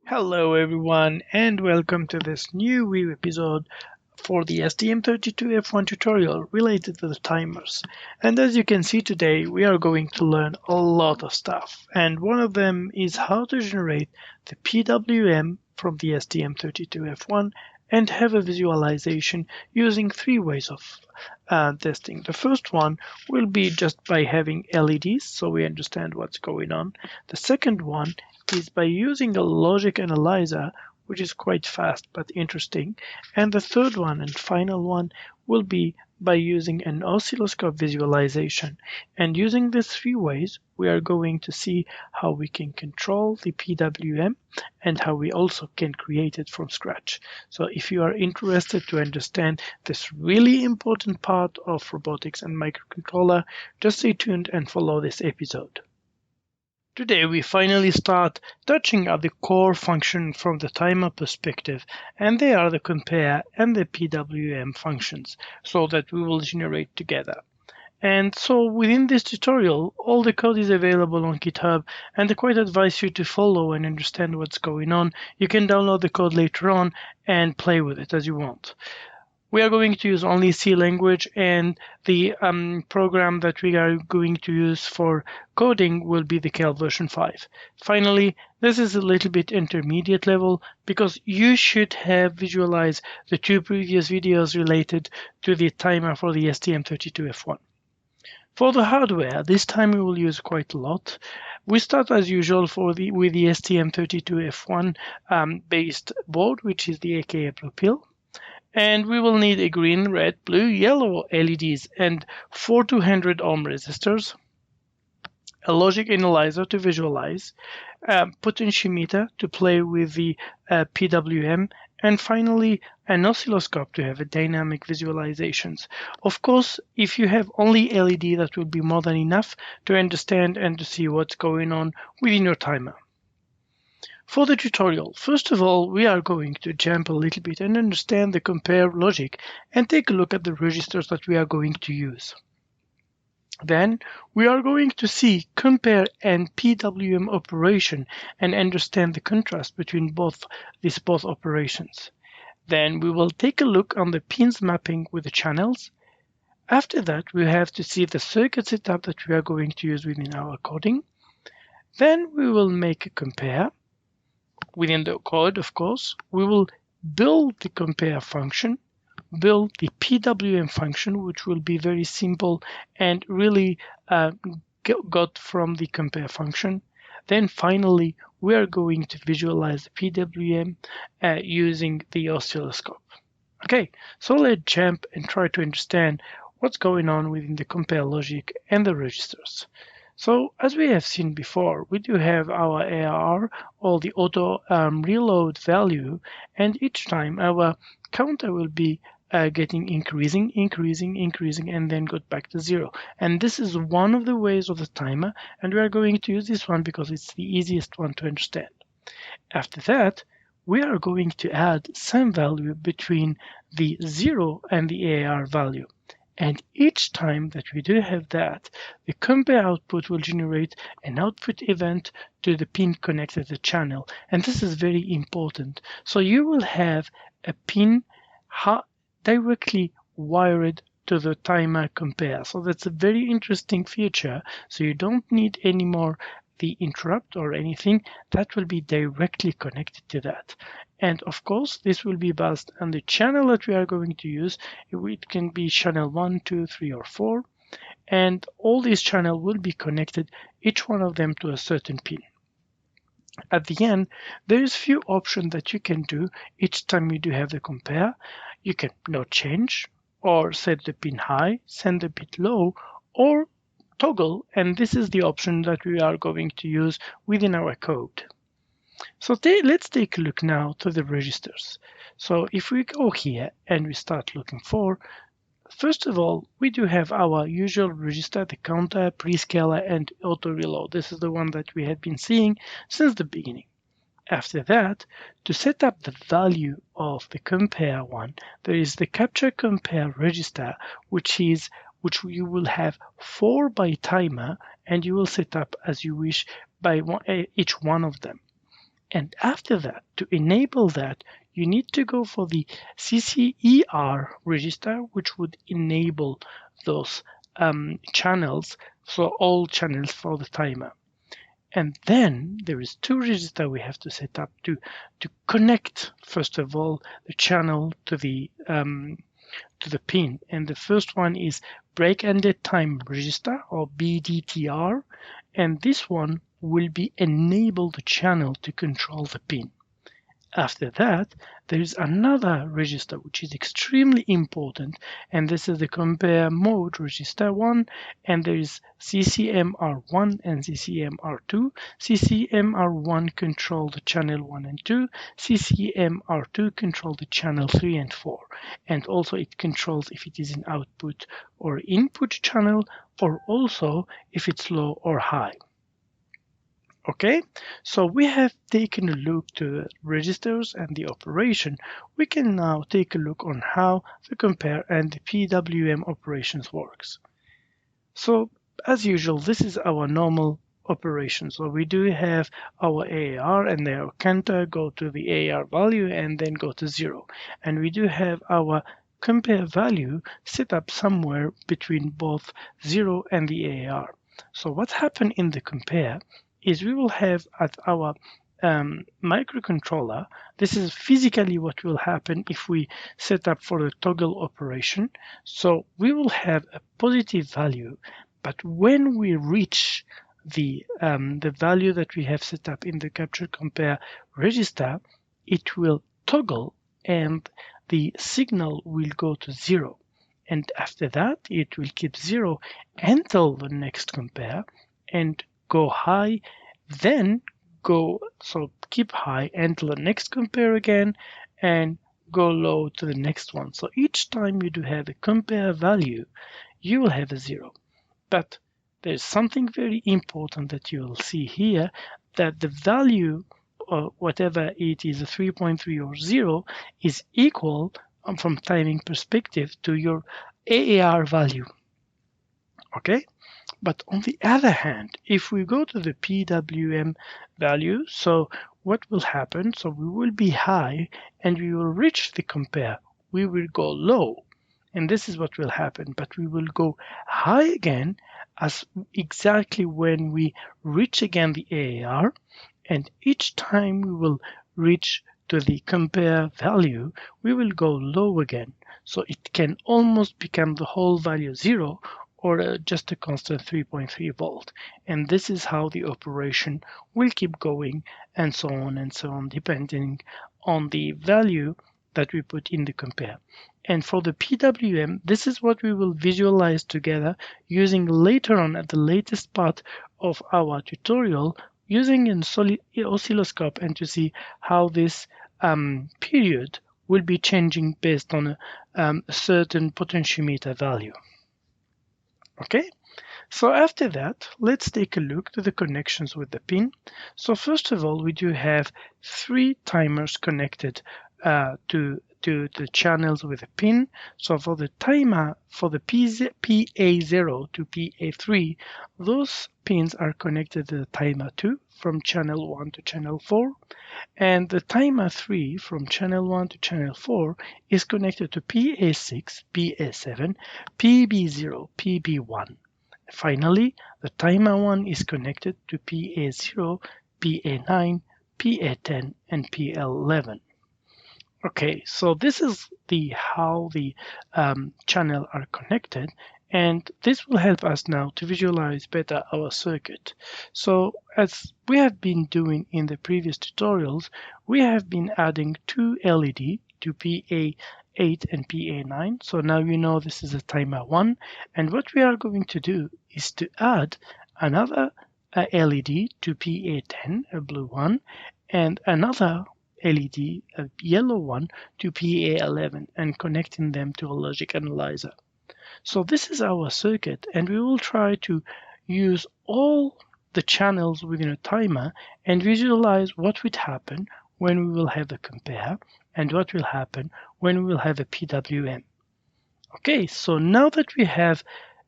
Hello everyone and welcome to this new WeeW episode for the STM32F1 tutorial related to the timers. And as you can see today, we are going to learn a lot of stuff. And one of them is how to generate the PWM from the STM32F1 and have a visualization using three ways of testing. The first one will be just by having LEDs so we understand what's going on. The second one is by using a logic analyzer, which is quite fast but interesting. And the third one and final one will be by using an oscilloscope visualization. And using these three ways, we are going to see how we can control the PWM and how we also can create it from scratch. So if you are interested to understand this really important part of robotics and microcontroller, just stay tuned and follow this episode. Today we finally start touching at the core function from the timer perspective, and they are the compare and the PWM functions, so that we will generate together. And so within this tutorial, all the code is available on GitHub, and I quite advise you to follow and understand what's going on. You can download the code later on and play with it as you want. We are going to use only C language, and the program that we are going to use for coding will be the Cal version 5. Finally, this is a little bit intermediate level because you should have visualized the two previous videos related to the timer for the STM32F1. For the hardware, this time we will use quite a lot. We start as usual with the STM32F1 based board, which is the AKA Blue Pill. And we will need a green, red, blue, yellow LEDs and 4 200 ohm resistors, a logic analyzer to visualize, a potentiometer to play with the PWM, and finally an oscilloscope to have a dynamic visualizations. Of course, if you have only LED, that will be more than enough to understand and to see what's going on within your timer. For the tutorial, first of all, we are going to jump a little bit and understand the compare logic and take a look at the registers that we are going to use. Then we are going to see compare and PWM operation and understand the contrast between these both operations. Then we will take a look on the pins mapping with the channels. After that, we have to see the circuit setup that we are going to use within our coding. Then we will make a compare. Within the code, of course, we will build the compare function, build the PWM function, which will be very simple and really got from the compare function. Then finally, we are going to visualize the PWM using the oscilloscope. Okay, so let's jump and try to understand what's going on within the compare logic and the registers. So as we have seen before, we do have our ARR or the auto reload value, and each time our counter will be getting increasing, and then got back to 0. And this is one of the ways of the timer, and we are going to use this one because it's the easiest one to understand. After that, we are going to add some value between the 0 and the ARR value. And each time that we do have that, the compare output will generate an output event to the pin connected to the channel. And this is very important. So you will have a pin directly wired to the timer compare. So that's a very interesting feature. So you don't need any more the interrupt or anything. That will be directly connected to that. And of course, this will be based on the channel that we are going to use. It can be channel 1, 2, 3, or 4. And all these channels will be connected, each one of them to a certain pin. At the end, there is few options that you can do each time you do have the compare. You can not change, or set the pin high, send the bit low, or toggle. And this is the option that we are going to use within our code. So let's take a look now to the registers. So if we go here and we start looking for, first of all, we do have our usual register, the counter, prescaler, and auto reload. This is the one that we have been seeing since the beginning. After that, to set up the value of the compare one, there is the capture compare register, which you will have 4 by timer, and you will set up as you wish by each one of them. And after that, to enable that, you need to go for the CCER register, which would enable those channels, so all channels for the timer. And then there is two registers we have to set up to connect, first of all, the channel to the pin. And the first one is break ended time register, or BDTR, and this one will be enable the channel to control the pin. After that, there is another register which is extremely important, and this is the compare mode register 1, and there is CCMR1 and CCMR2. CCMR1 control the channel 1 and 2, CCMR2 control the channel 3 and 4, and also it controls if it is an output or input channel, or also if it's low or high. Okay, so we have taken a look to the registers and the operation. We can now take a look on how the compare and the PWM operations works. So as usual, this is our normal operation. So we do have our AAR and our counter go to the AAR value and then go to 0. And we do have our compare value set up somewhere between both 0 and the AAR. So what happened in the compare is we will have at our microcontroller, this is physically what will happen if we set up for the toggle operation. So we will have a positive value, but when we reach the value that we have set up in the capture compare register, it will toggle and the signal will go to 0. And after that, it will keep 0 until the next compare and go high, then keep high until the next compare again and go low to the next one. So each time you do have a compare value, you will have a 0. But there's something very important that you will see here, that the value, or whatever it is, a 3.3 or 0, is equal from timing perspective to your AAR value. Okay? But on the other hand, if we go to the PWM value, so what will happen? So we will be high and we will reach the compare. We will go low, and this is what will happen. But we will go high again as exactly when we reach again the AAR, and each time we will reach to the compare value, we will go low again. So it can almost become the whole value 0, or just a constant 3.3 volt. And this is how the operation will keep going, and so on, depending on the value that we put in the compare. And for the PWM, this is what we will visualize together using later on at the latest part of our tutorial, using an oscilloscope, and to see how this period will be changing based on a certain potentiometer value. Okay, so after that, let's take a look to the connections with the pin. So first of all, we do have 3 timers connected to the channels with a pin. So for the timer, for the PA0 to PA3, those pins are connected to the timer 2 from channel 1 to channel 4. And the timer 3 from channel 1 to channel 4 is connected to PA6, PA7, PB0, PB1. Finally, the timer 1 is connected to PA0, PA9, PA10, and PL11. Okay, so this is how the channel are connected, and this will help us now to visualize better our circuit. So as we have been doing in the previous tutorials, we have been adding 2 LED to PA8 and PA9. So now you know this is a timer 1, and what we are going to do is to add another LED to PA10, a blue one, and another LED, a yellow one, to PA11, and connecting them to a logic analyzer. So this is our circuit, and we will try to use all the channels within a timer and visualize what would happen when we will have a compare and what will happen when we will have a PWM. Okay, so now that we have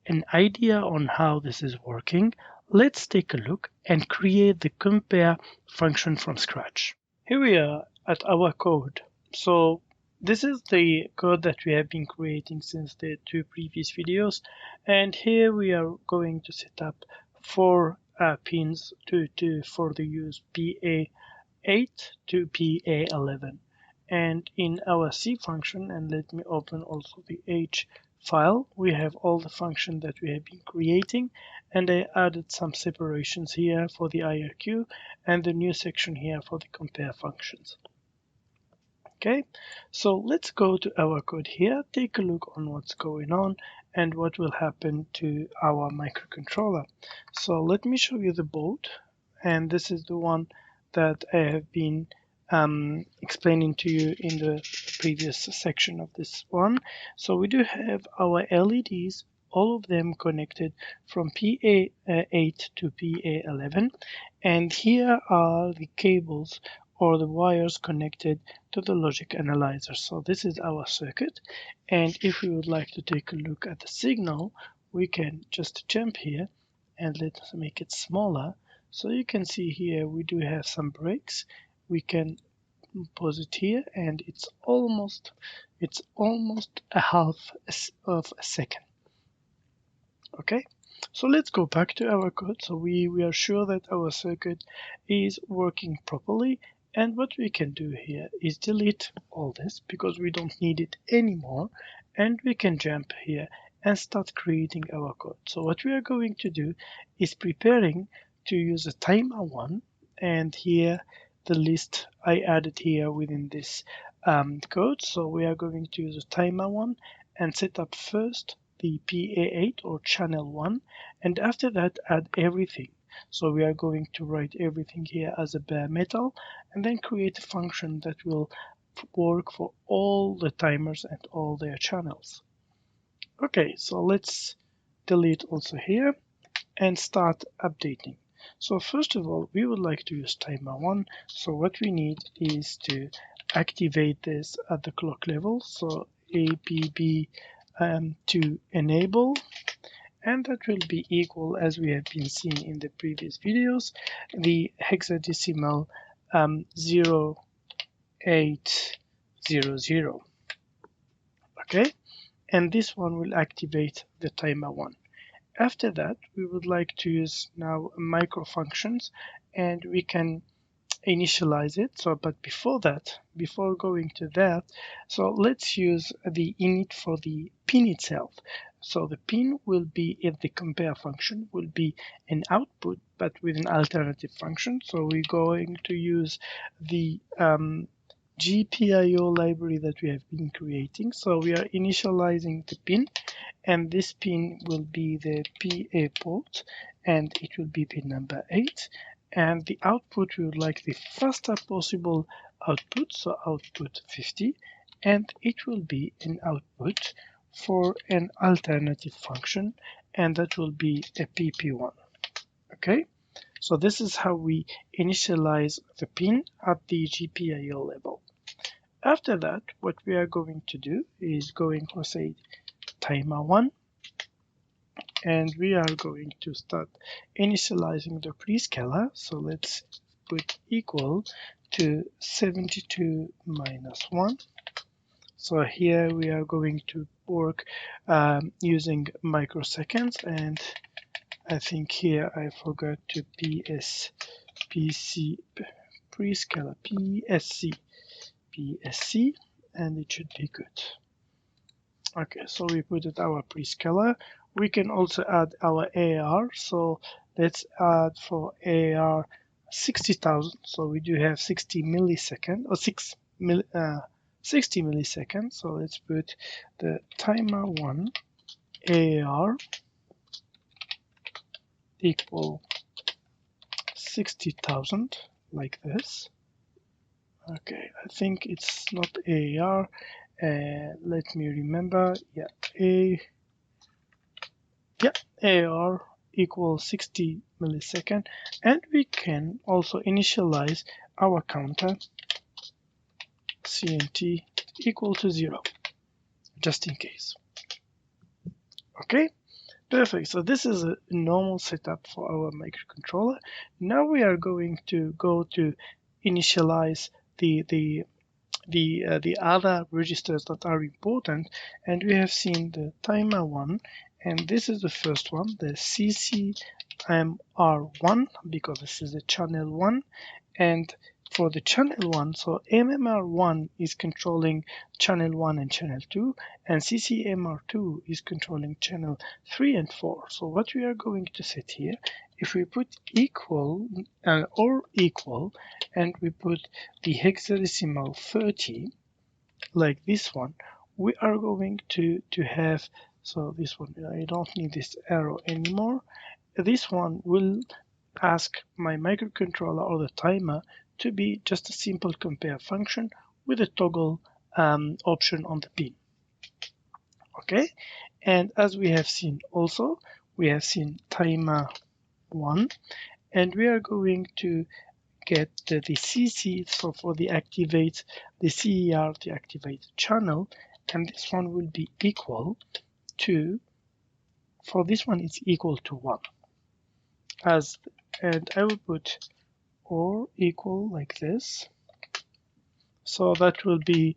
an idea on how this is working, let's take a look and create the compare function from scratch. Here we are at our code. So this is the code that we have been creating since the two previous videos, and here we are going to set up four pins for the use PA8 to PA11. And in our C function, and let me open also the H file, we have all the functions that we have been creating, and I added some separations here for the IRQ and the new section here for the compare functions. Okay, so let's go to our code here, take a look on what's going on and what will happen to our microcontroller. So let me show you the board, and this is the one that I have been explaining to you in the previous section of this one. So we do have our LEDs, all of them connected from PA8 to PA11, and here are the cables or the wires connected to the logic analyzer. So this is our circuit, and if we would like to take a look at the signal, we can just jump here and let's make it smaller. So you can see here we do have some breaks. We can pause it here, and it's almost a half of a second. Okay, so let's go back to our code. So we are sure that our circuit is working properly, and what we can do here is delete all this because we don't need it anymore, and we can jump here and start creating our code. So what we are going to do is preparing to use a timer 1, and here the list I added here within this code. So we are going to use a timer 1 and set up first the PA8 or channel 1, and after that add everything. So we are going to write everything here as a bare metal and then create a function that will work for all the timers and all their channels. Okay, so let's delete also here and start updating. So first of all, we would like to use timer 1. So what we need is to activate this at the clock level. So ABB to enable, and that will be equal, as we have been seeing in the previous videos, the hexadecimal 0800. Okay, and this one will activate the timer 1. After that, we would like to use now micro functions, and we can initialize it. So but before that, before going to that, so let's use the init for the pin itself. So the pin will be, if the compare function will be an output but with an alternative function. So we're going to use the GPIO library that we have been creating. So we are initializing the pin, and this pin will be the PA port, and it will be pin number 8. And the output, we would like the fastest possible output, so output 50, and it will be an output for an alternative function, and that will be a PP1. Okay, so this is how we initialize the pin at the GPIO level. After that, what we are going to do is going to say timer 1, and we are going to start initializing the prescaler. So let's put equal to 72 minus 1. So here we are going to work using microseconds, and I think here I forgot to PSC prescaler PSC, and it should be good. Okay, so we put it our prescaler. We can also add our AR. So let's add for AR 60,000. So we do have 60 milliseconds or 60 milliseconds. So let's put the timer 1 AR equal 60,000 like this. Okay, I think it's not AR. Let me remember. AR equals 60 milliseconds, and we can also initialize our counter CNT equal to 0, just in case. Okay, Perfect. So this is a normal setup for our microcontroller. Now we are going to go to initialize the other registers that are important, and we have seen the timer one, and this is the first one, the CCMR1, because this is the channel one. And for the channel 1, so MMR1 is controlling channel 1 and channel 2, and CCMR2 is controlling channel 3 and 4. So what we are going to set here, if we put equal or equal, and we put the hexadecimal 30, like this one, we are going to have, so this one, I don't need this arrow anymore. This one will ask my microcontroller or the timer to be just a simple compare function with a toggle option on the pin. Okay, and as we have seen also, we have seen timer 1, and we are going to get the CC, so for the activate, the CER, the activate channel, and this one will be equal to, for this one it's equal to 1. And I will put or equal like this, so that will be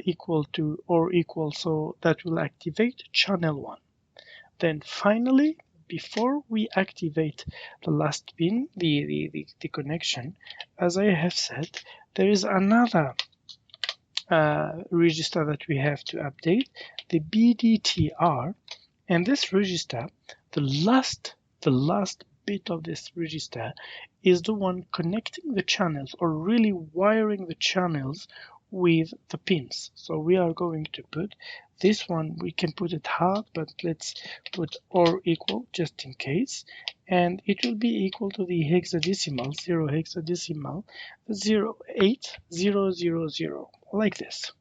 equal to or equal, so that will activate channel 1. Then finally, before we activate the last pin, the connection, as I have said, there is another register that we have to update, the BDTR, and this register, the last bit of this register is the one connecting the channels, or really wiring the channels with the pins. So we are going to put this one, we can put it hard, but let's put or equal just in case, and it will be equal to the hexadecimal, 0 hexadecimal 08000, like this.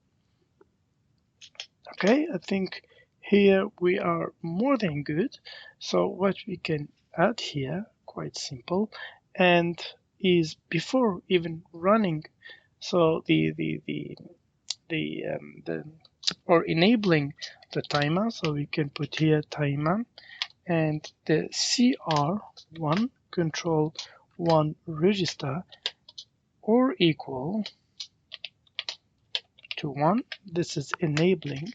Okay, I think here we are more than good. So what we can add here, quite simple, and is before even running, so or enabling the timer, so we can put here timer, and the CR1 control 1 register or equal to 1. This is enabling.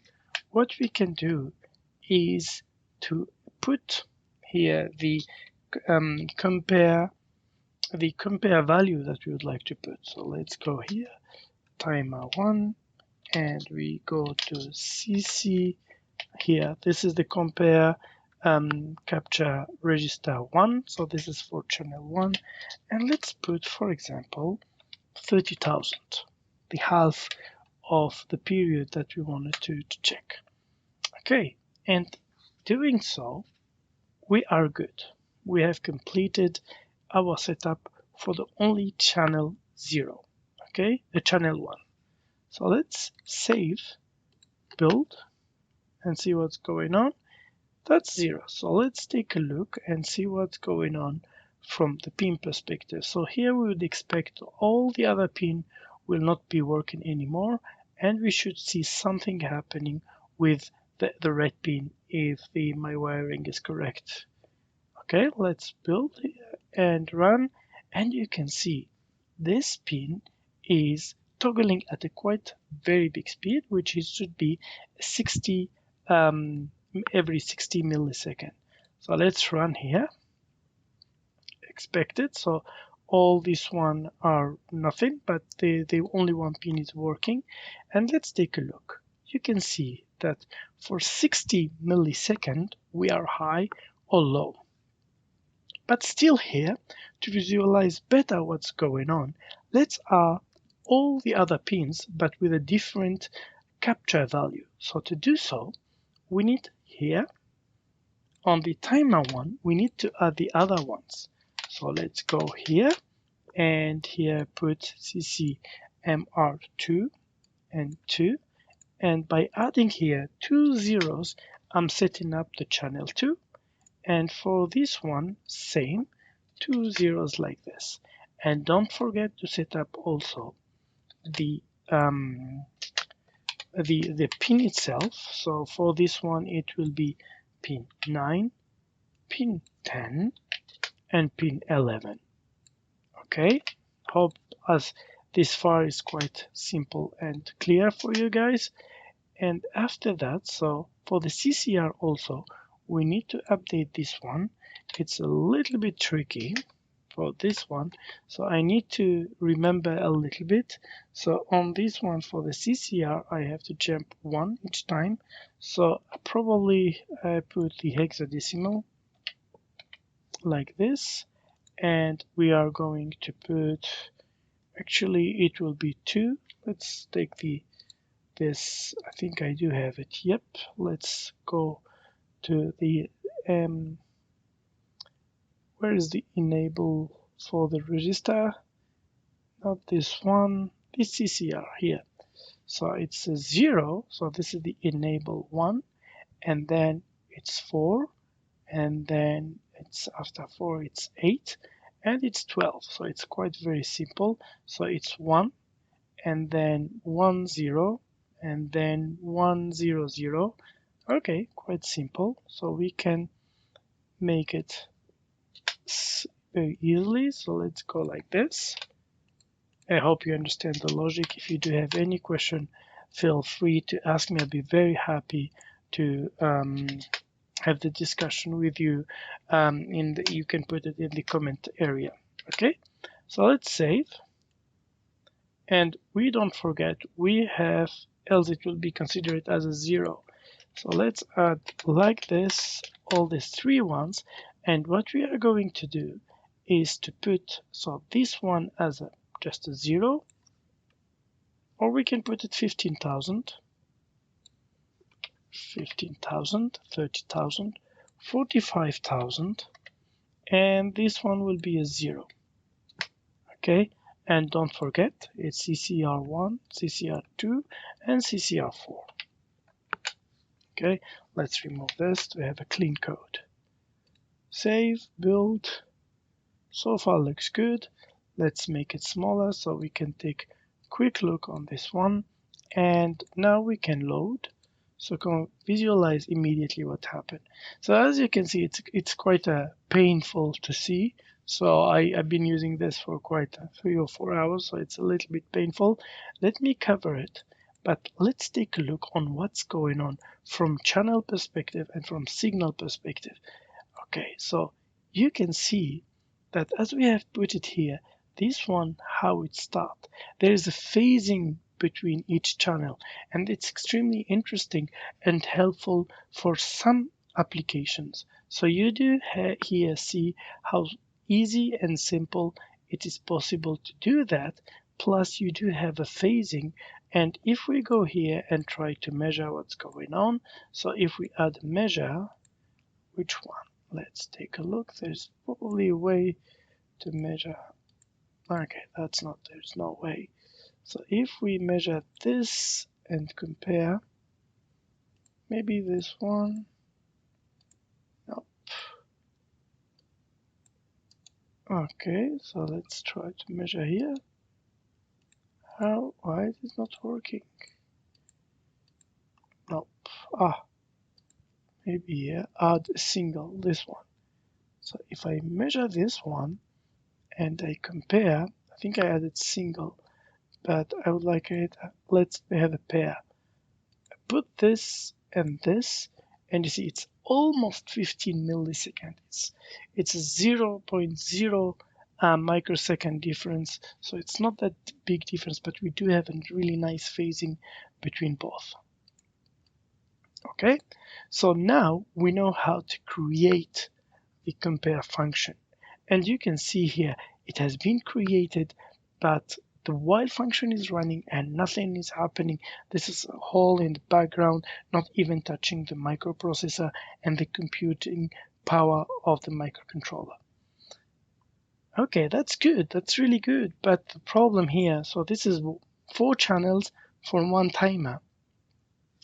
What we can do is to put here the compare value that we would like to put. So let's go here, timer 1, and we go to CC here. This is the compare capture register 1. So this is for channel 1, and let's put, for example, 30,000, the half of the period that we wanted to check. Okay, and doing so, we are good. We have completed our setup for the only channel 0, okay, the channel 1. So let's save, build, and see what's going on. That's 0. So let's take a look and see what's going on from the pin perspective. So here we would expect all the other pin will not be working anymore, and we should see something happening with the red pin if my wiring is correct. Okay, let's build and run, and you can see this pin is toggling at a quite very big speed, which should be 60 every 60 milliseconds. So let's run here. Expected. So all this one are nothing, but the only one pin is working. And let's take a look. You can see that for 60 milliseconds we are high or low. But still here, to visualize better what's going on, let's add all the other pins but with a different capture value. So to do so, we need here on the timer 1, we need to add the other ones. So let's go here and here put CCMR2 and 2, and by adding here 2 zeros, I'm setting up the channel 2, and for this one same, 2 zeros like this. And don't forget to set up also the pin itself. So for this one it will be pin 9, pin 10 and pin 11. Okay, hope as this far is quite simple and clear for you guys. And after that, so for the CCR also, we need to update this one. It's a little bit tricky for this one, so I need to remember a little bit. So on this one for the CCR, I have to jump 1 each time. So probably I put the hexadecimal like this, and we are going to put, actually it will be 2. Let's take this, I think I do have it. Yep, let's go to the where is the enable for the register? Not this one, this CCR here. So it's a 0, so this is the enable 1, and then it's 4, and then it's after 4 it's 8, and it's 12. So it's quite very simple. So it's 1, and then 1 0, and then 1 0 0. Okay, quite simple. So we can make it very easily. So let's go like this. I hope you understand the logic. If you do have any question, feel free to ask me. I'll be very happy to have the discussion with you. You can put it in the comment area. Okay, so let's save. And we don't forget, we have, else it will be considered as a 0. So let's add like this, all these 3 ones. And what we are going to do is to put, so this one as just a 0, or we can put it 15,000, 15,000, 30,000, 45,000, and this one will be a 0. Okay, and don't forget it's CCR1, CCR2, and CCR4. Okay, let's remove this to have a clean code. Save, build. So far looks good. Let's make it smaller so we can take a quick look on this one. And now we can load. So come visualize immediately what happened. So as you can see, it's quite painful to see. So I've been using this for quite 3 or 4 hours, so it's a little bit painful. Let me cover it, but let's take a look on what's going on from channel perspective and from signal perspective. Okay, so you can see that as we have put it here, this one, how it starts. There is a phasing between each channel, and it's extremely interesting and helpful for some applications. So you do here see how easy and simple it is possible to do that. Plus you do have a phasing, and if we go here and try to measure what's going on, so if we add a measure, which one? Let's take a look. There's probably a way to measure. Okay, there's no way. So if we measure this and compare, maybe this one. Nope. Okay, so let's try to measure here. Why is it not working? Nope. Maybe here, add a single, this one. So if I measure this one and I compare, I think I added single, but I would like it, let's have a pair. I put this, and you see it's almost 15 milliseconds. It's a 0.0 microsecond difference, so it's not that big difference, but we do have a really nice phasing between both. Okay, so now we know how to create the compare function, and you can see here it has been created, but the while function is running and nothing is happening. This is a hole in the background, not even touching the microprocessor and the computing power of the microcontroller. Okay, that's good. That's really good. But the problem here, so this is 4 channels for 1 timer.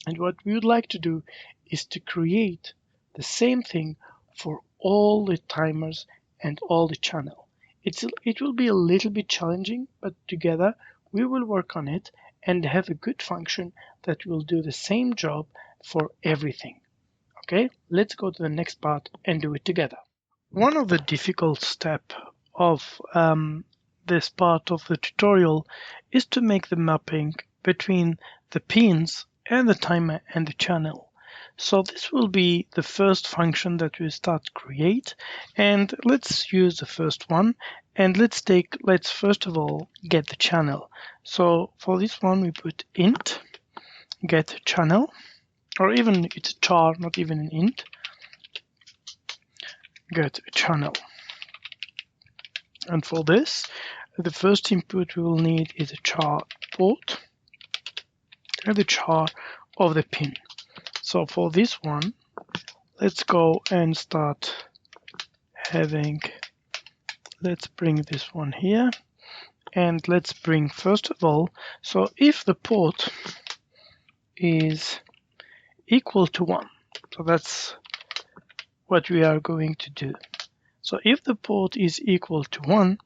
And what we would like to do is to create the same thing for all the timers and all the channel. It will be a little bit challenging, but together we will work on it and have a good function that will do the same job for everything. Okay, let's go to the next part and do it together. One of the difficult steps of this part of the tutorial is to make the mapping between the pins and the timer and the channel. So this will be the first function that we start create, and let's use the first one, and let's first of all get the channel. So for this one we put int get channel, or even it's a char, not even an int, get channel. And for this, the first input we will need is a char port and the char of the pin. So for this one, let's go and start having, let's bring this one here, and let's bring first of all, so if the port is equal to 1, so that's what we are going to do. So if the port is equal to 1,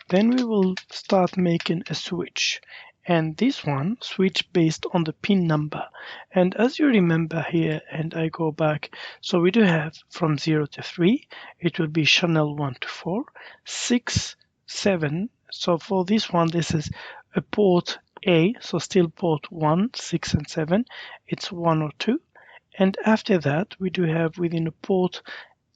then we will start making a switch, and this one switch based on the pin number. And as you remember here, and I go back, so we do have from 0 to 3, it will be channel 1 to 4, 6, 7. So for this one, this is a port A, so still port 1, 6 and 7, it's 1 or 2. And after that, we do have within a port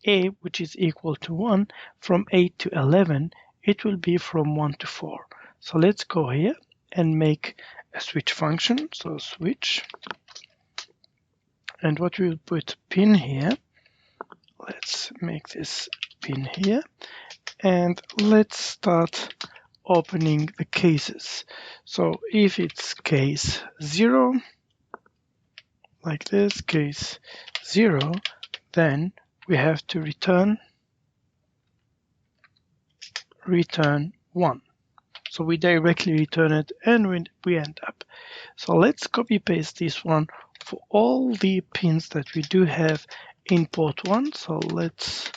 A, which is equal to 1, from 8 to 11, it will be from 1 to 4. So let's go here and make a switch function. So switch, and what we'll put pin here, let's make this pin here, and let's start opening the cases. So if it's case 0, like this, case 0, then we have to return 1. So we directly return it and we end up. So let's copy paste this one for all the pins that we do have in port 1. So let's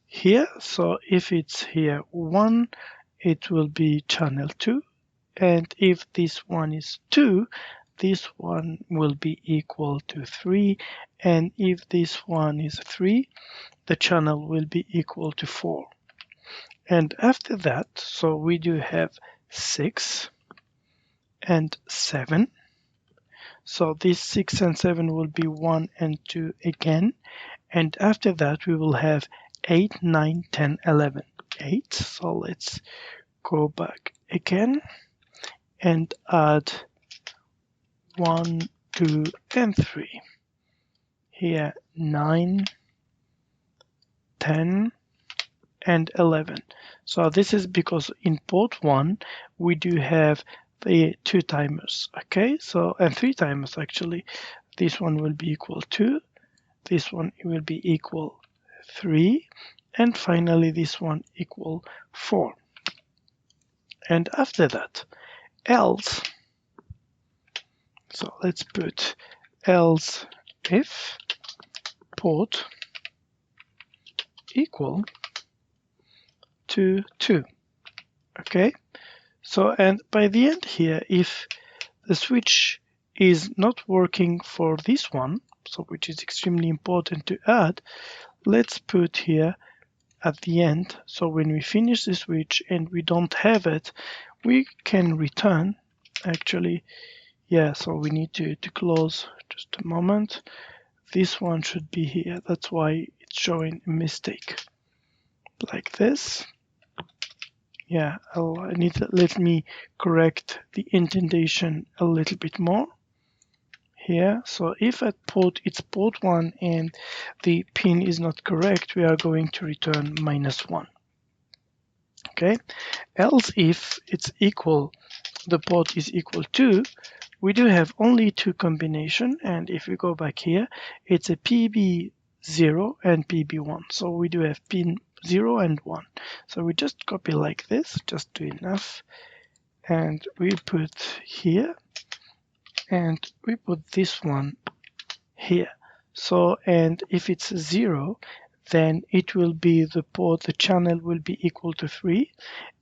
here. So if it's here 1, it will be channel 2. And if this one is 2, this one will be equal to 3. And if this one is 3, the channel will be equal to 4. And after that, so we do have 6 and 7. So this 6 and 7 will be 1 and 2 again. And after that, we will have 8, 9, 10, 11. 8. So let's go back again and add 1, 2, and 3. Here 9, 10, and 11. So this is because in port 1 we do have the 2 timers, okay? So and 3 timers actually. This one will be equal 2, this one will be equal 3, and finally this one equal 4. And after that, else, so let's put else if port equal to 2. Okay, so and by the end here, if the switch is not working for this one, so which is extremely important to add, let's put here at the end, so when we finish the switch and we don't have it, we can return actually, yeah, so we need to close just a moment. This one should be here, that's why it's showing a mistake like this. Yeah, I need to let me correct the indentation a little bit more here. So if at port it's port 1 and the pin is not correct, we are going to return -1. Okay, else if it's equal, the port is equal to, we do have only 2 combination, and if we go back here, it's a PB0 and PB1. So we do have pin 0 and 1. So we just copy like this, just do enough, and we put here, and we put this one here. So, and if it's 0, then it will be the port, the channel will be equal to 3,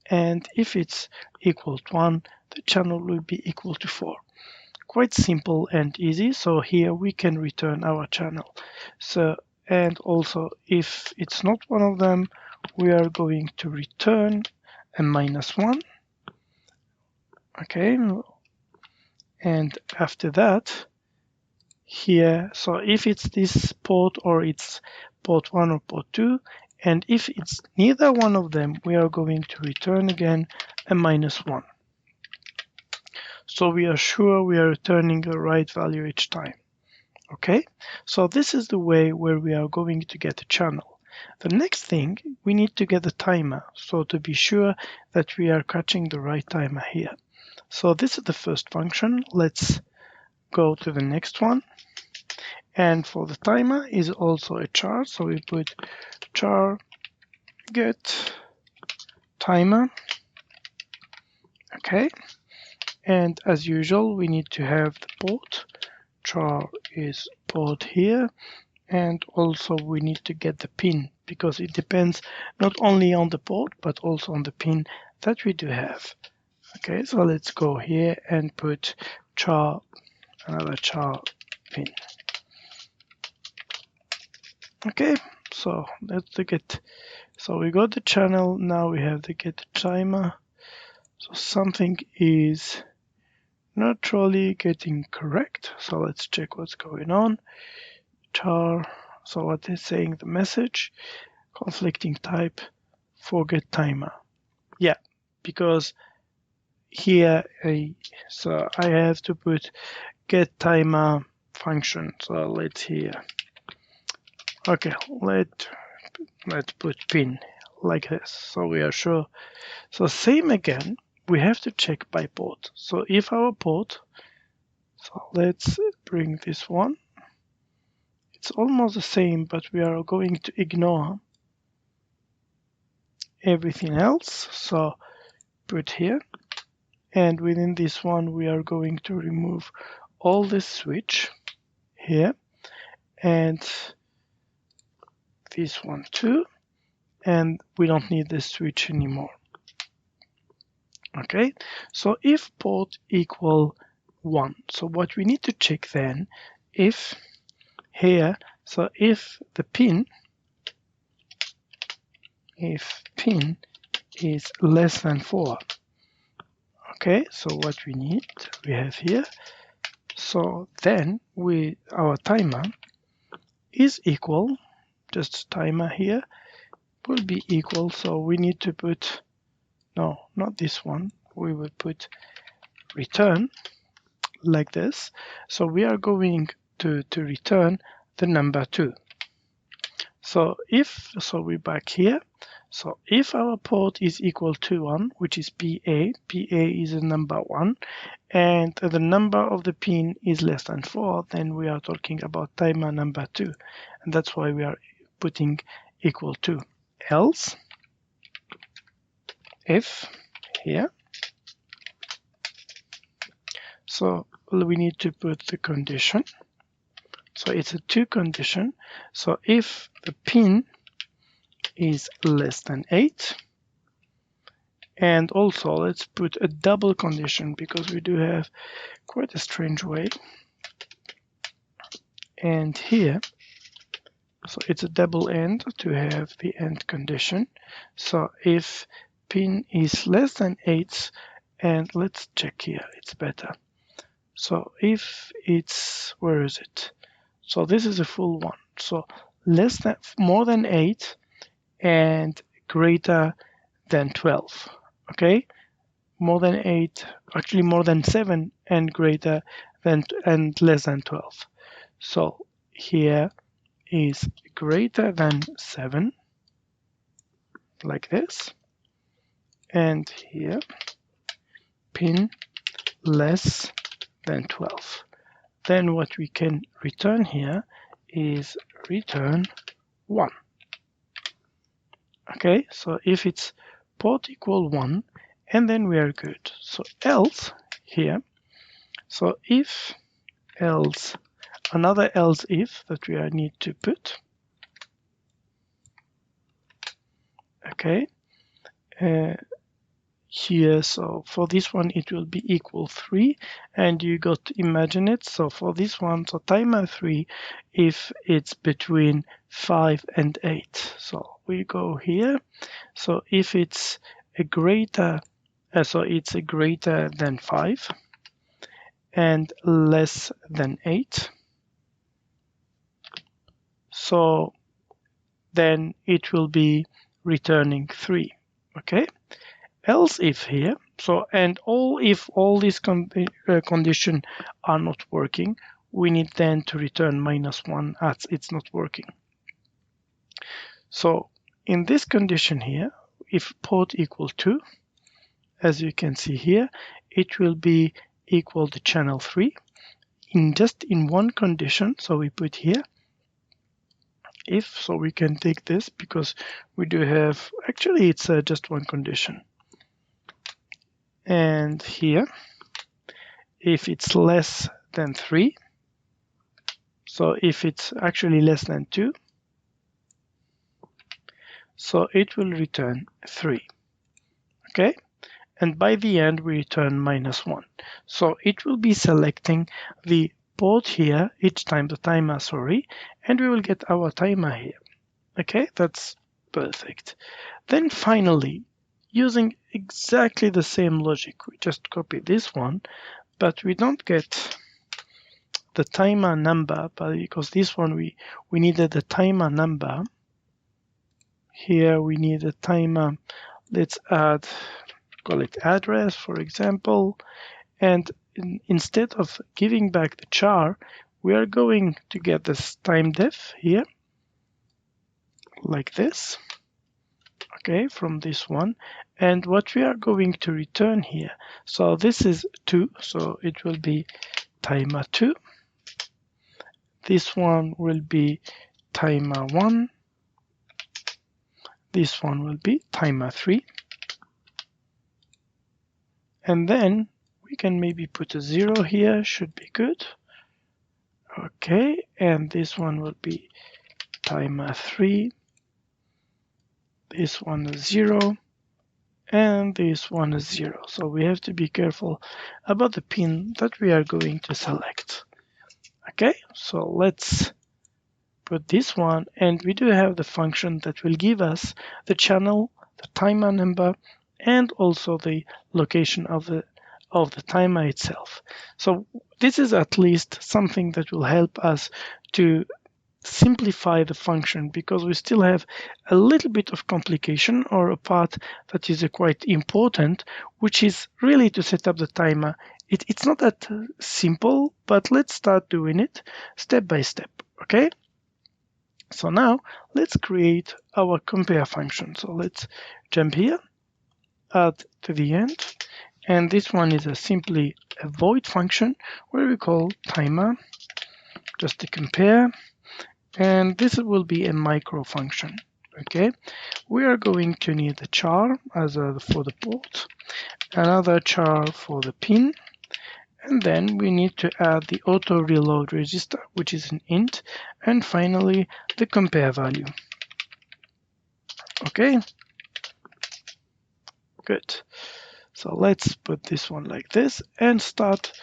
and if it's equal to 1, the channel will be equal to 4. quite simple and easy. So here we can return our channel. So, and also if it's not one of them, we are going to return a -1. Okay, and after that, here, so if it's this port or it's port 1 or port 2, and if it's neither one of them, we are going to return again a -1. So we are sure we are returning the right value each time. Okay, so this is the way where we are going to get a channel. The next thing, we need to get a timer, so to be sure that we are catching the right timer here. So this is the first function. Let's go to the next one. And for the timer is also a char, so we put char get timer. Okay, and as usual, we need to have the port. Char is port here, and also we need to get the pin, because it depends not only on the port but also on the pin that we do have. Okay, so let's go here and put char, another char pin. Okay, so let's get, so we got the channel, now we have to get the timer. So something is not really getting correct, so let's check what's going on. Char, so what is saying the message, conflicting type, forget timer. Yeah, because here so I have to put get timer function, so let's here. Okay, let's put pin like this, so we are sure. So same again, we have to check by port. So if our port, so let's bring this one. It's almost the same, but we are going to ignore everything else. So put here, and within this one, we are going to remove all this switch here, and this one too, and we don't need this switch anymore. Okay, so if port equal 1, so what we need to check then, if here, so if the pin, if pin is less than 4, okay, so what we have here, so then our timer is equal, just timer here will be equal, so we need to put, no, not this one, we will put return like this. So we are going to return the number 2. So we're back here. So if our port is equal to 1, which is PA is a number 1, and the number of the pin is less than 4, then we are talking about timer number 2, and that's why we are putting equal to. Else, if here, so we need to put the condition. So it's a 2 condition. So if the pin is less than 8, and also let's put a double condition because we do have quite a strange way. And here, so it's a double end to have the end condition. So if pin is less than 8, and let's check here, it's better. So if it's, where is it? So this is a full one. So more than 8 and greater than 12. Okay, more than 8, actually more than 7 and greater than and less than 12. So here is greater than 7, like this, and here pin less than 12. Then what we can return here is return 1. Okay, so if it's port equal 1, and then we are good. So else here, so if else, another else if that we need to put. Okay, here. So for this one, it will be equal 3, and you got to imagine it. So for this one, so timer 3, if it's between 5 and 8. So we go here. So if it's a greater, so it's a greater than 5 and less than 8. So then it will be returning 3. Okay. Else if here, so and if all these conditions are not working, we need then to return -1 as it's not working. So in this condition here, if port equal 2, as you can see here, it will be equal to channel 3 in one condition. So we put here if, so we can take this because we do have, actually it's just one condition. And here, if it's less than 3, so if it's actually less than 2, so it will return 3. Okay, and by the end we return -1. So it will be selecting the port here each time, the timer, sorry, and we will get our timer here. Okay, that's perfect. Then finally, using exactly the same logic, we just copy this one, but we don't get the timer number, but because this one we needed the timer number. Here we need a timer. Let's call it address, for example, and instead of giving back the char, we are going to get this time def here, like this. Okay, from this one, and what we are going to return here, so this is 2, so it will be timer 2. This one will be timer 1. This one will be timer 3. And then we can maybe put a 0 here, should be good. Okay, and this one will be timer 3. This one is 0. And this one is 0. So we have to be careful about the pin that we are going to select. Okay, so let's put this one, and we do have the function that will give us the channel, the timer number, and also the location of the timer itself. So this is at least something that will help us to simplify the function, because we still have a little bit of complication, or a part that is quite important, which is really to set up the timer. It's not that simple, but let's start doing it step by step. Okay, so now let's create our compare function. So let's jump here, add to the end, and this one is simply a void function where we call timer just to compare. And this will be a micro function. Okay, we are going to need a char as for the port, another char for the pin, and then we need to add the auto reload register, which is an int, and finally the compare value. Okay, good. So let's put this one like this and start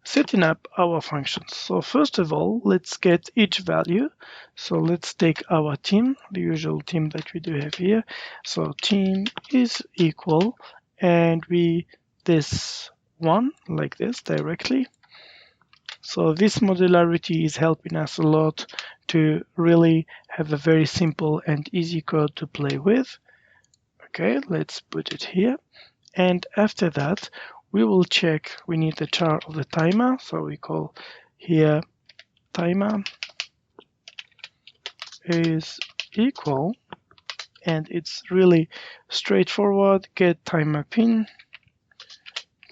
setting up our functions. So first of all, let's get each value. So let's take our team, the usual team that we do have here. So team is equal, and this one like this directly. So this modularity is helping us a lot to really have a very simple and easy code to play with. Okay, let's put it here. And after that, we will check, we need the char of the timer. So we call here timer is equal, and it's really straightforward. Get timer pin,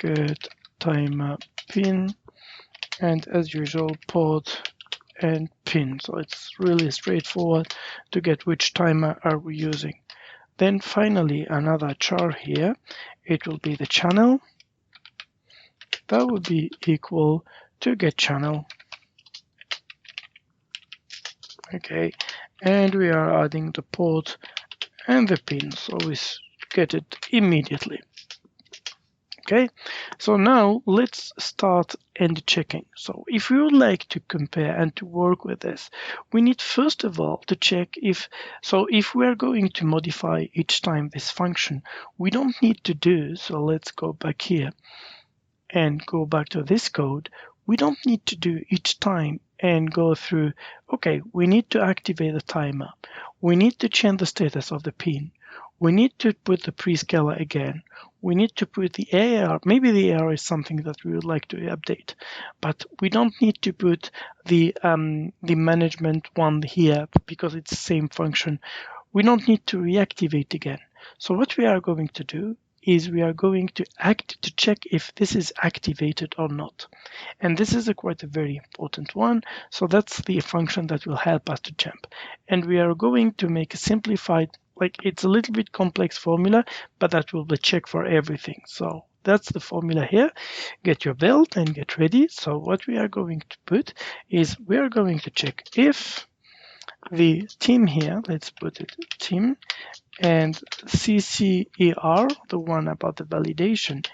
get timer pin, and as usual, port and pin. So it's really straightforward to get which timer are we using. Then finally, another char here. It will be the channel. That would be equal to get channel. Okay, and we are adding the port and the pin, so we get it immediately. Okay, so now let's start end checking. So if we would like to compare and to work with this, we need first of all to check if we are going to modify each time this function, we don't need to do, so let's go back here and go back to this code. We don't need to do each time and go through, okay, we need to activate the timer. We need to change the status of the pin. We need to put the prescaler again. We need to put the AR. Maybe the AR is something that we would like to update, but we don't need to put the management one here because it's the same function. We don't need to reactivate again. So what we are going to do is we are going to check if this is activated or not. And this is quite a very important one. So that's the function that will help us to jump. And we are going to make a simplified, like it's a little bit complex formula, but that will be check for everything. So that's the formula here. Get your belt and get ready. So what we are going to put is we are going to check if the team here, let's put it team, and CCER, the one about the validation.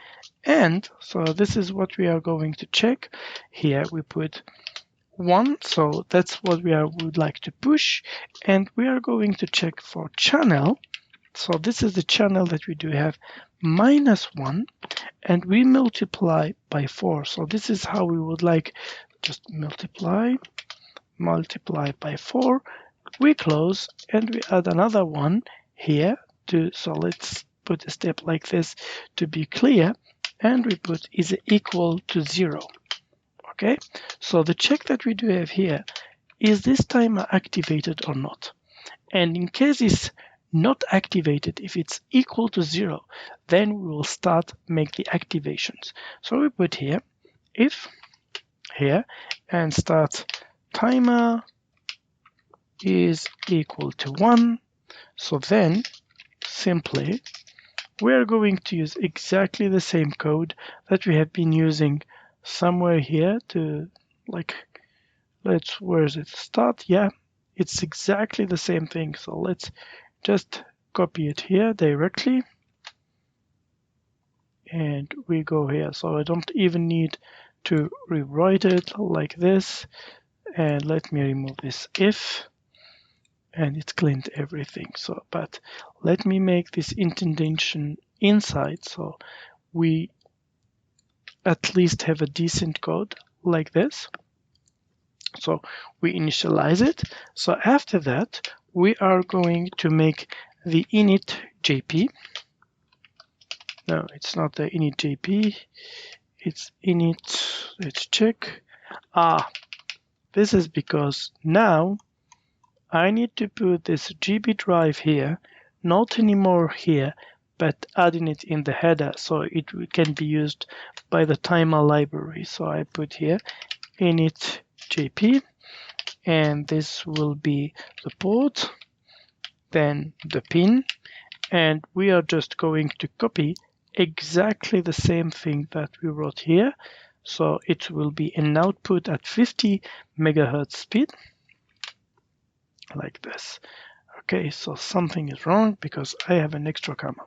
And so this is what we are going to check. Here we put 1, so that's what we would like to push. And we are going to check for channel. So this is the channel that we do have -1, and we multiply by 4. So this is how we would like, just multiply by 4. We close and we add another one here so let's put a step like this to be clear, and we put is equal to 0. Okay, so the check that we do have here is this timer activated or not, and in case it's not activated, if it's equal to 0, then we will start make the activations. So we put here if here and start timer is equal to 1. So then simply we are going to use exactly the same code that we have been using somewhere here to, like, where is it, start? Yeah, it's exactly the same thing. So let's just copy it here directly and we go here. So I don't even need to rewrite it like this. And let me remove this if, and it's cleaned everything. So, but let me make this indentation inside so we at least have a decent code like this. So we initialize it. So after that, we are going to make the init JP. No, it's not the init JP. It's init, let's check. This is because now I need to put this GB drive here, not anymore here, but adding it in the header so it can be used by the timer library. So I put here init JP, and this will be the port, then the pin, and we are just going to copy exactly the same thing that we wrote here. So it will be an output at 50 megahertz speed, like this. Okay, so something is wrong because I have an extra comma.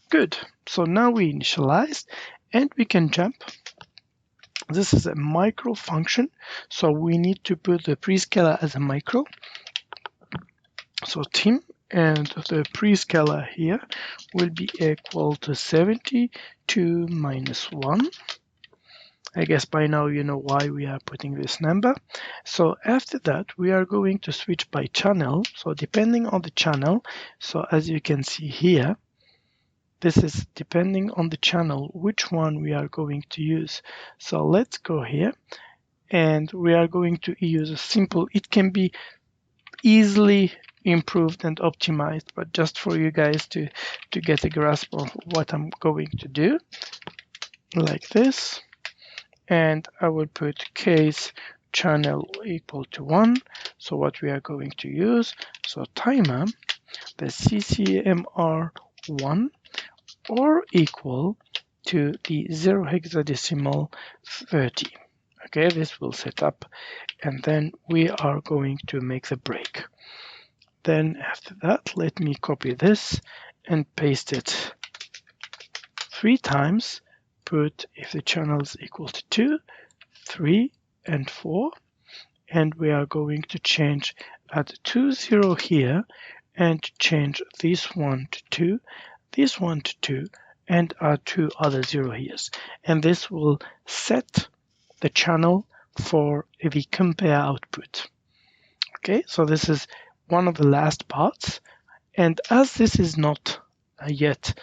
Good, so now we initialized and we can jump. This is a micro function, so we need to put the prescaler as a micro. So team and the prescaler here will be equal to 72 minus 1. I guess by now you know why we are putting this number. So after that, we are going to switch by channel. So depending on the channel, so as you can see here, this is depending on the channel, which one we are going to use. So let's go here and we are going to use a simple, it can be easily improved and optimized, but just for you guys to get a grasp of what I'm going to do, like this. And I will put case channel equal to 1. So what we are going to use, so timer, the CCMR1 or equal to the 0 hexadecimal 30. Okay, this will set up, and then we are going to make the break. Then after that, let me copy this and paste it 3 times, put if the channel is equal to 2, 3, and 4. And we are going to change at 2, 0 here and change this one to 2, this one to 2, and add 2 other 0 here. And this will set the channel for the compare output. Okay, so this is one of the last parts. And as this is not yet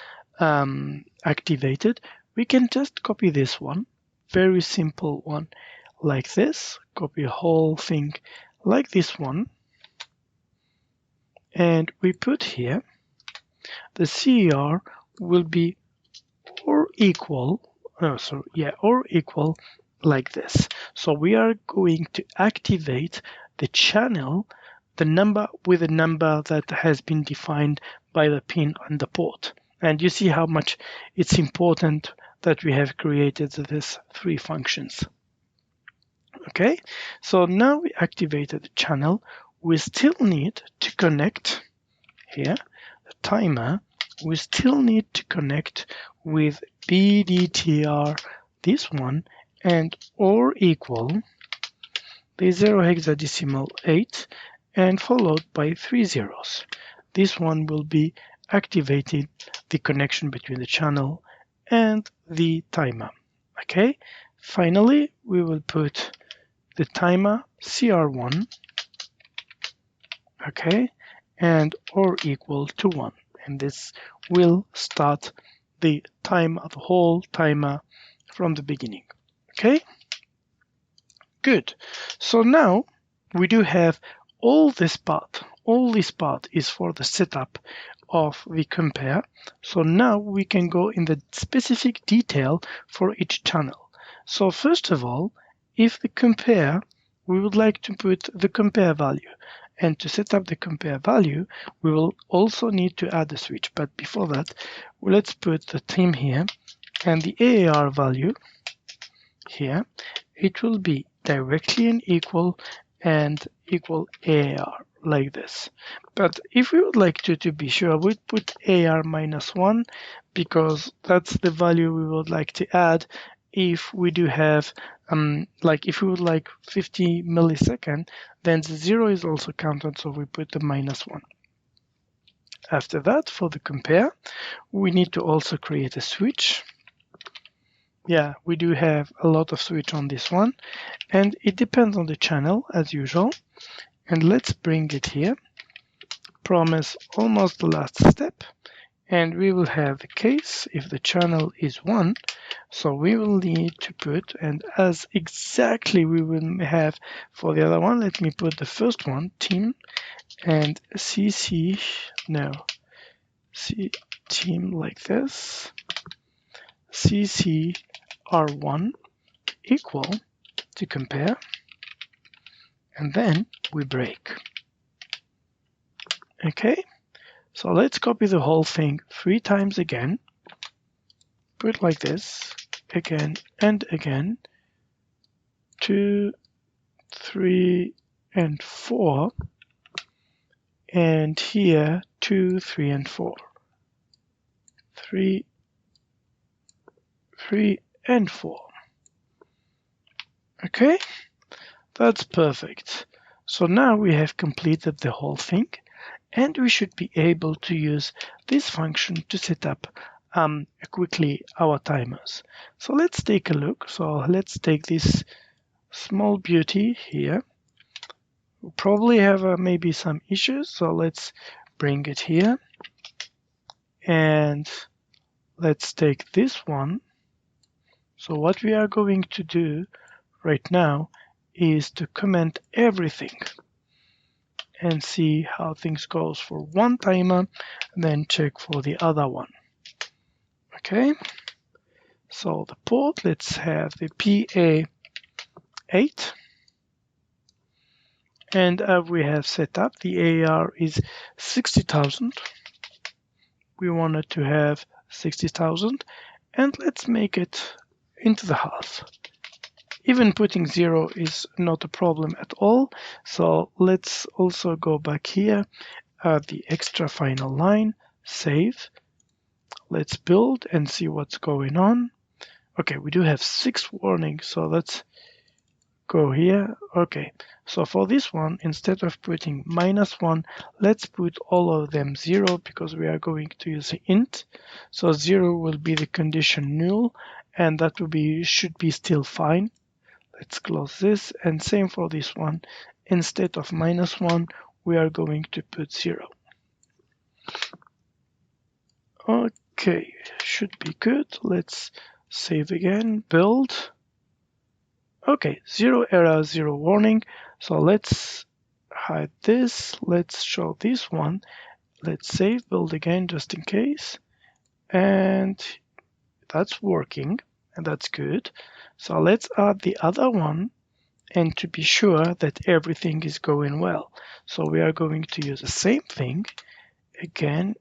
activated, we can just copy this one, very simple one, like this, copy a whole thing like this one, and we put here the CER will be or equal like this. So we are going to activate the channel, the number with a number that has been defined by the pin on the port. And you see how much it's important that we have created these 3 functions. Okay, so now we activated the channel. We still need to connect here the timer. We still need to connect with BDTR, this one, and or equal the 0 hexadecimal 8 and followed by 3 zeros. This one will be activating the connection between the channel and the timer. Okay, finally we will put the timer CR1, okay, and or equal to 1, and this will start the whole timer from the beginning. Okay, good. So now we do have all this part. All this part is for the setup of the compare. So now we can go in the specific detail for each channel. So first of all, if the compare, we would like to put the compare value. And to set up the compare value, we will also need to add a switch. But before that, let's put the theme here and the AAR value here. It will be directly and equal AAR like this. But if we would like to be sure, we'd put AR -1 because that's the value we would like to add if we do have like if we would like 50 millisecond, then the 0 is also counted, so we put the -1. After that, for the compare, we need to also create a switch. Yeah, we do have a lot of switch on this one, and it depends on the channel as usual. And let's bring it here. Promise almost the last step. And we will have the case if the channel is 1. So we will need to put, and as exactly we will have for the other one, let me put the first one, team, and team like this, CCR1 equal to compare, and then we break. Okay. So let's copy the whole thing 3 times again, put like this, again and again, 2, 3, and 4, and here 2, 3, and 4, 3, 3, and 4. Okay, that's perfect. So now we have completed the whole thing. And we should be able to use this function to set up quickly our timers. So let's take a look. So let's take this small beauty here. We'll probably have maybe some issues. So let's bring it here. And let's take this one. So what we are going to do right now is to comment everything and see how things goes for one timer, and then check for the other one. Okay, so the port, let's have the PA8, and we have set up the AR is 60,000. We wanted to have 60,000, and let's make it into the half. Even putting 0 is not a problem at all. So let's also go back here, the extra final line, save. let's build and see what's going on. Okay, we do have 6 warnings, so let's go here. Okay, so for this one, instead of putting -1, let's put all of them 0 because we are going to use int. So 0 will be the condition null, and that should be still fine. Let's close this, and same for this one. Instead of -1, we are going to put 0. Okay, should be good. Let's save again, build. Okay, 0 error, 0 warning. So let's hide this. Let's show this one. Let's save, build again just in case. And that's working, and that's good. So let's add the other one, and to be sure that everything is going well. So we are going to use the same thing again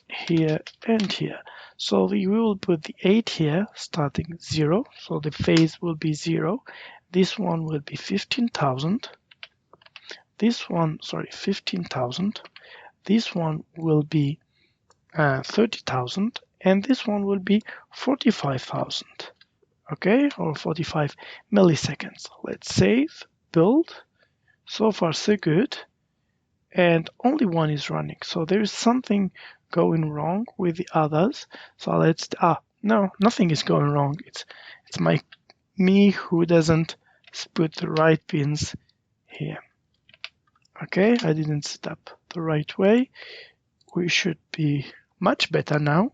here and here. So we will put the 8 here starting 0, so the phase will be 0. This one will be 15,000. This one, sorry, 15,000. This one will be 30,000, and this one will be 45,000. Okay, or 45 milliseconds. Let's save, build. So far so good, and only one is running, so there is something going wrong with the others. So let's no, nothing is going wrong. It's me who doesn't put the right pins here. Okay, I didn't set up the right way. We should be much better now.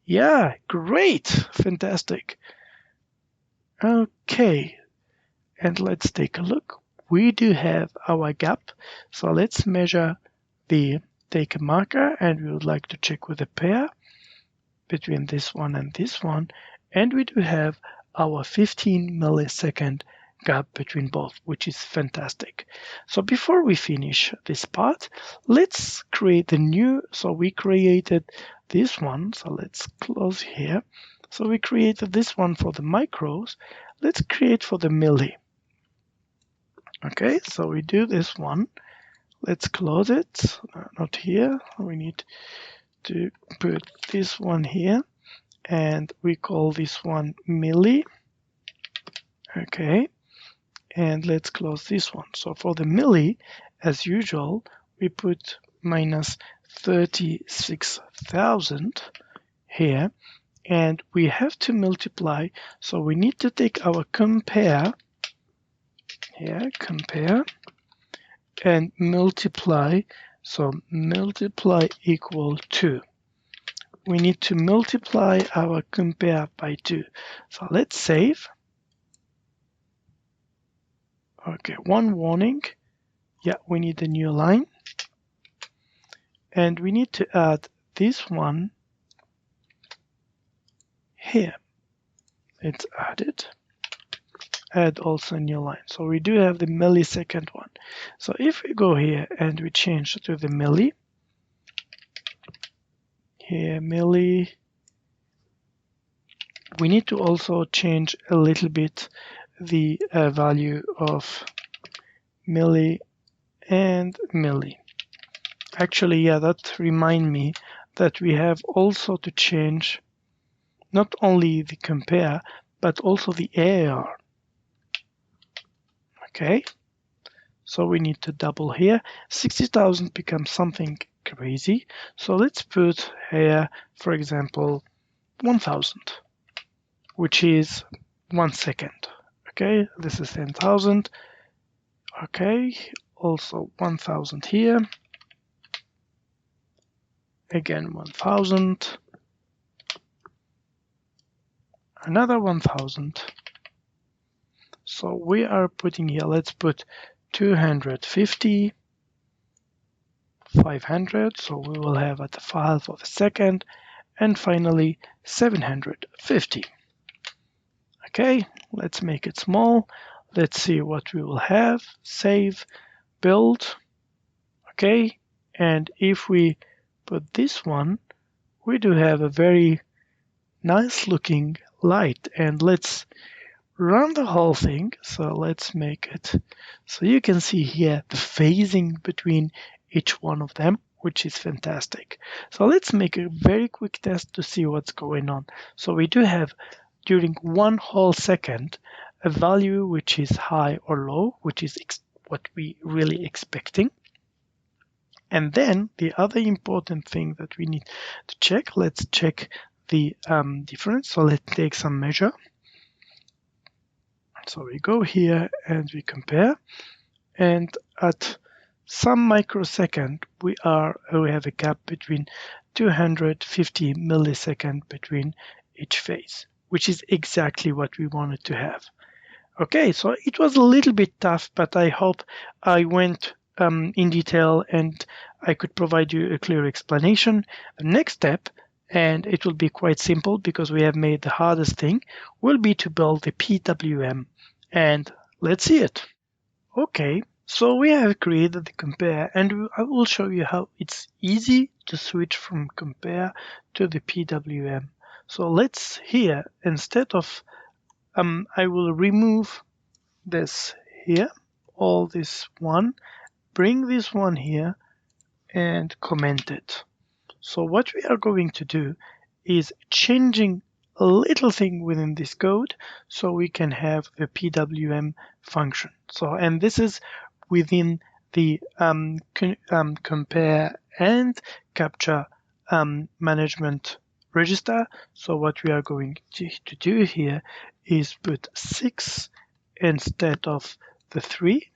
Yeah, great, fantastic. Okay, and let's take a look. We do have our gap, so let's measure take a marker, and we would like to check with a pair between this one and this one, and we do have our 15 millisecond gap between both, which is fantastic. So before we finish this part, let's create the new. So we created this one, so let's close here. So we created this one for the micros. Let's create for the milli. Okay, so we do this one. Let's close it. Not here. We need to put this one here, and we call this one milli. Okay, and let's close this one. So for the milli, as usual, we put minus 36,000 here, and we have to multiply. So we need to take our compare here, compare, and multiply. So multiply equal to. We need to multiply our compare by 2. So let's save. Okay, one warning. Yeah, we need a new line. And we need to add this one here. Let's add it. Add also a new line. So we do have the millisecond one. So if we go here and we change to the milli, here milli, we need to also change a little bit the value of milli and milli. Actually, yeah, that reminds me that we have also to change not only the compare, but also the AR. Okay, so we need to double here. 60,000 becomes something crazy. So let's put here, for example, 1,000, which is 1 second. Okay, this is 10,000. Okay, also 1,000 here. Again, 1,000. Another 1,000. So we are putting here, let's put 250, 500, so we will have at the file for the second, and finally 750. Okay, let's make it small. Let's see what we will have. Save, build. Okay, and if we put this one, we do have a very nice looking light, and let's run the whole thing. So let's make it so you can see here the phasing between each one of them, which is fantastic. So let's make a very quick test to see what's going on. So we do have during 1 whole second a value which is high or low, which is what we really expecting. And then the other important thing that we need to check, let's check the difference. So let's take some measure. So we go here and we compare, and at some microsecond we have a gap between 250 millisecond between each phase, which is exactly what we wanted to have. Okay, so it was a little bit tough, but I hope I went in detail and I could provide you a clear explanation. The next step, and it will be quite simple because we have made the hardest thing, will be to build the PWM. And let's see it. Okay, so we have created the compare, and I will show you how it's easy to switch from compare to the PWM. So let's here, instead of I will remove this here, all this one, bring this one here and comment it. So what we are going to do is changing a little thing within this code so we can have the PWM function. So, and this is within the compare and capture management register. So what we are going to do here is put 6 instead of the 3,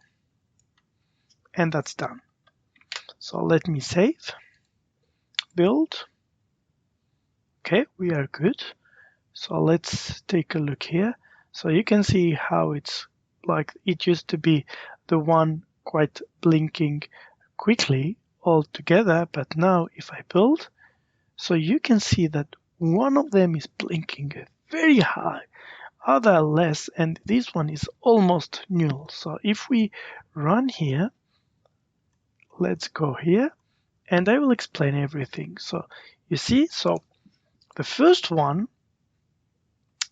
and that's done. So let me save, build. Okay, we are good. So let's take a look here. So you can see how it's like it used to be the one quite blinking quickly all together, but now if I build, so you can see that one of them is blinking very high, other less, and this one is almost null. So if we run here, let's go here, and I will explain everything. So you see, so the first one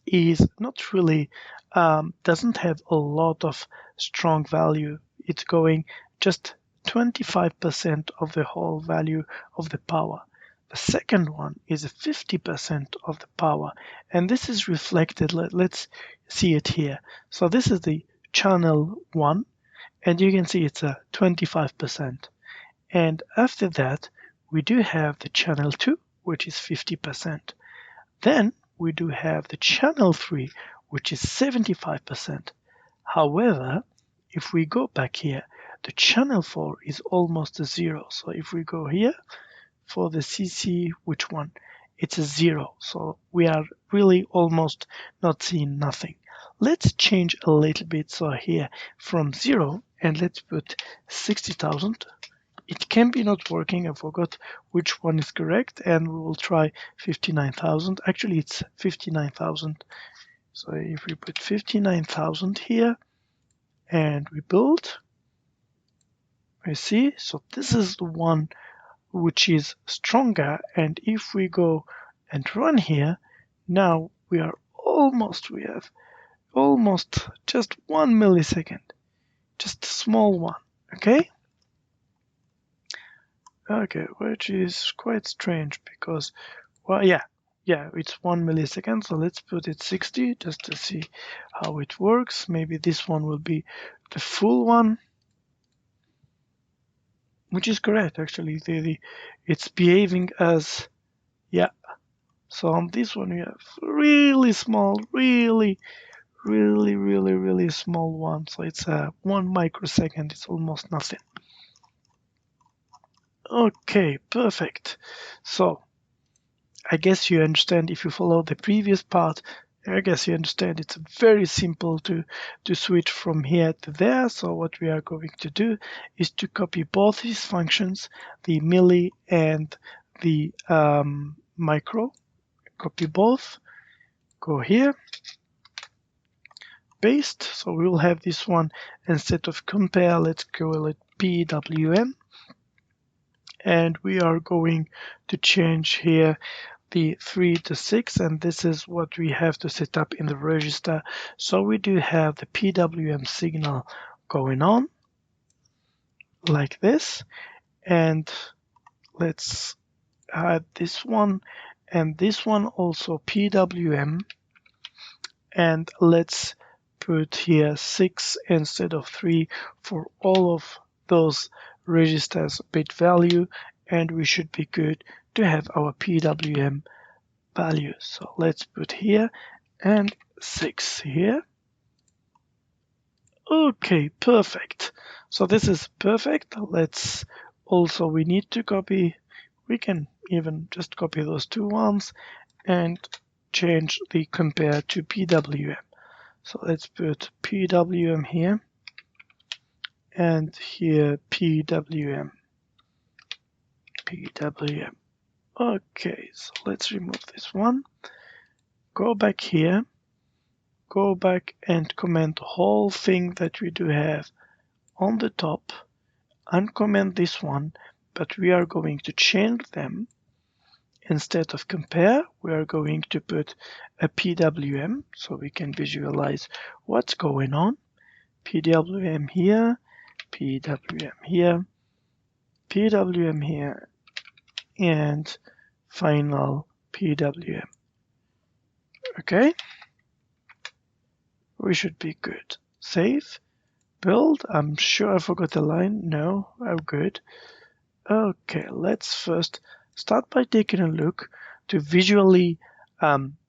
is not really, doesn't have a lot of strong value. It's going just 25% of the whole value of the power. The second one is 50% of the power, and this is reflected. Let's see it here. So this is the channel 1, and you can see it's a 25%. And after that, we do have the channel 2, which is 50%. Then we do have the channel 3, which is 75%. However, if we go back here, the channel 4 is almost a 0. So if we go here for the CC, which one? It's a 0. So we are really almost not seeing nothing. Let's change a little bit. So here from 0, and let's put 60,000. It can be not working. I forgot which one is correct, and we will try 59,000. Actually, it's 59,000. So if we put 59,000 here and we build, we see, so this is the one which is stronger. And if we go and run here, now we have almost just 1 millisecond, just a small one, okay? Okay, which is quite strange because, well, yeah, it's 1 millisecond. So let's put it 60 just to see how it works. Maybe this one will be the full one, which is correct actually. It's behaving as, yeah. So on this one we have really small, really small one. So it's a 1 microsecond. It's almost nothing. Okay, perfect. So I guess you understand, if you follow the previous part, I guess you understand it's very simple to switch from here to there. So what we are going to do is to copy both these functions, the milli and the micro. Copy both, go here, paste. So we will have this one, instead of compare, let's call it PWM. And we are going to change here the 3 to 6, and this is what we have to set up in the register. So we do have the PWM signal going on like this, and let's add this one and this one also PWM, and let's put here 6 instead of 3 for all of those registers bit value, and we should be good to have our PWM value. So let's put here and 6 here. Okay, perfect. So this is perfect. Let's also, we need to copy, we can even just copy those two ones and change the compare to PWM. So let's put PWM here and here PWM. PWM. Okay, so let's remove this one. Go back here. Go back and comment the whole thing that we do have on the top. Uncomment this one, but we are going to change them. Instead of compare, we are going to put a PWM so we can visualize what's going on. PWM here, PWM here, PWM here, and final PWM. Okay, we should be good. Save, build. I'm sure I forgot a line. No, I'm good. Okay, let's first start by taking a look to visually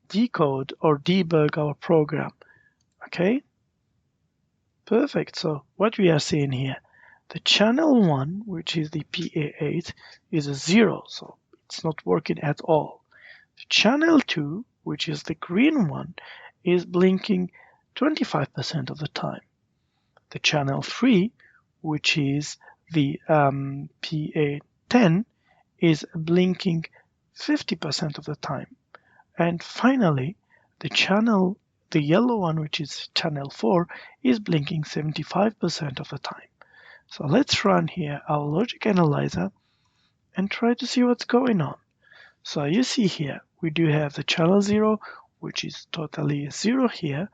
decode or debug our program. Okay, perfect. So what we are seeing here, the channel 1, which is the PA8, is a 0, so it's not working at all. The channel 2, which is the green one, is blinking 25% of the time. The channel 3, which is the PA10, is blinking 50% of the time. And finally, the yellow one, which is channel 4, is blinking 75% of the time. So let's run here our logic analyzer and try to see what's going on. So you see here, we do have the channel 0, which is totally 0 here,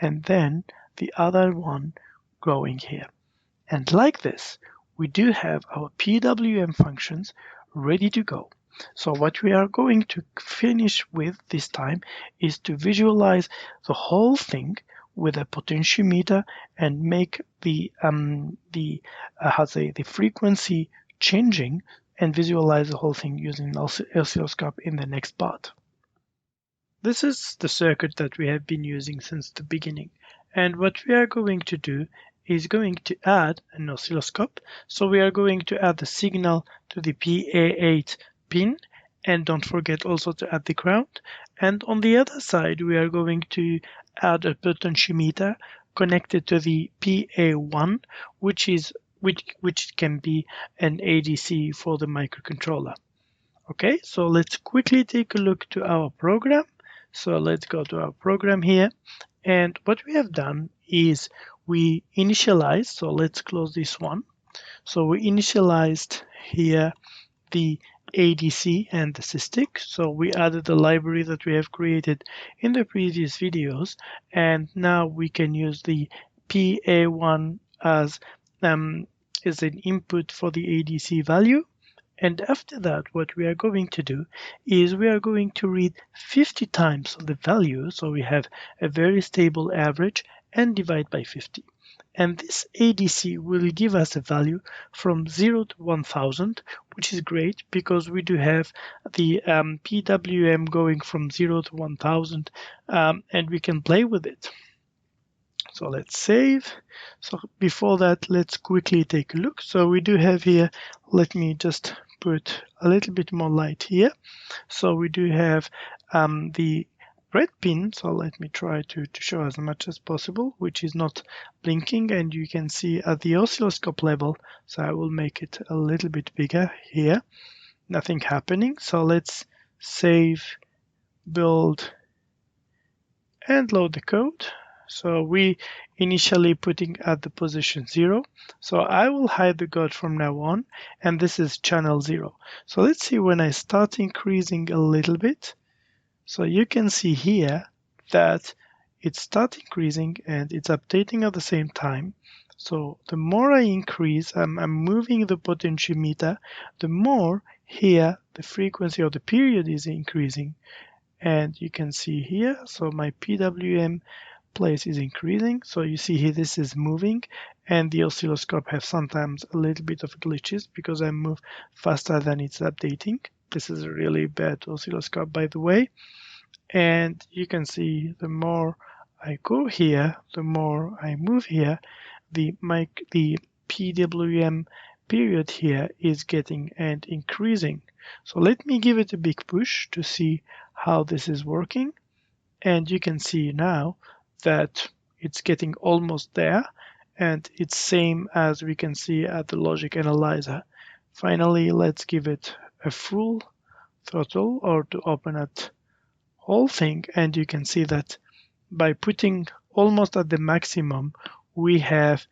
and then the other one going here. And like this, we do have our PWM functions ready to go. So what we are going to finish with this time is to visualize the whole thing with a potentiometer and make the frequency changing and visualize the whole thing using oscilloscope in the next part. This is the circuit that we have been using since the beginning, and what we are going to do is going to add an oscilloscope. So we are going to add the signal to the PA8 pin, and don't forget also to add the ground. And on the other side, we are going to add a potentiometer connected to the PA1, which can be an ADC for the microcontroller. Okay, so let's quickly take a look to our program. So let's go to our program here, and what we have done is we initialized, so let's close this one. So we initialized here the ADC and the SysTick. So we added the library that we have created in the previous videos, and now we can use the PA1 as an input for the ADC value. And after that, what we are going to do is we are going to read 50 times the value, so we have a very stable average, and divide by 50. And this ADC will give us a value from 0 to 1000, which is great because we do have the PWM going from 0 to 1000, and we can play with it. So let's save. So before that, let's quickly take a look. So we do have here, let me just put a little bit more light here. So we do have the red pin. So let me try to show as much as possible, which is not blinking, and you can see at the oscilloscope level. So I will make it a little bit bigger here. Nothing happening. So let's save, build, and load the code. So we initially putting at the position 0. So I will hide the code from now on, and this is channel 0. So let's see when I start increasing a little bit. So you can see here that it starts increasing and it's updating at the same time. So the more I increase, I'm moving the potentiometer, the more here the frequency of the period is increasing. And you can see here, so my PWM place is increasing. So you see here, this is moving, and the oscilloscope has sometimes a little bit of glitches because I move faster than it's updating. This is a really bad oscilloscope, by the way. And you can see the more I go here, the more I move here, the PWM period here is getting and increasing. So let me give it a big push to see how this is working. And you can see now that it's getting almost there, and it's same as we can see at the logic analyzer. Finally, let's give it a full throttle, or to open it whole thing, and you can see that by putting almost at the maximum, we have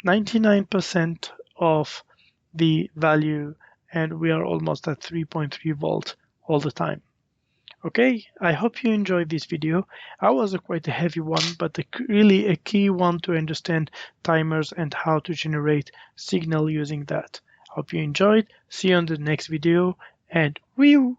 99% of the value, and we are almost at 3.3 volt all the time. Okay, I hope you enjoyed this video. I was quite a heavy one, but really a key one to understand timers and how to generate signal using that. Hope you enjoyed. See you on the next video, and WeeW!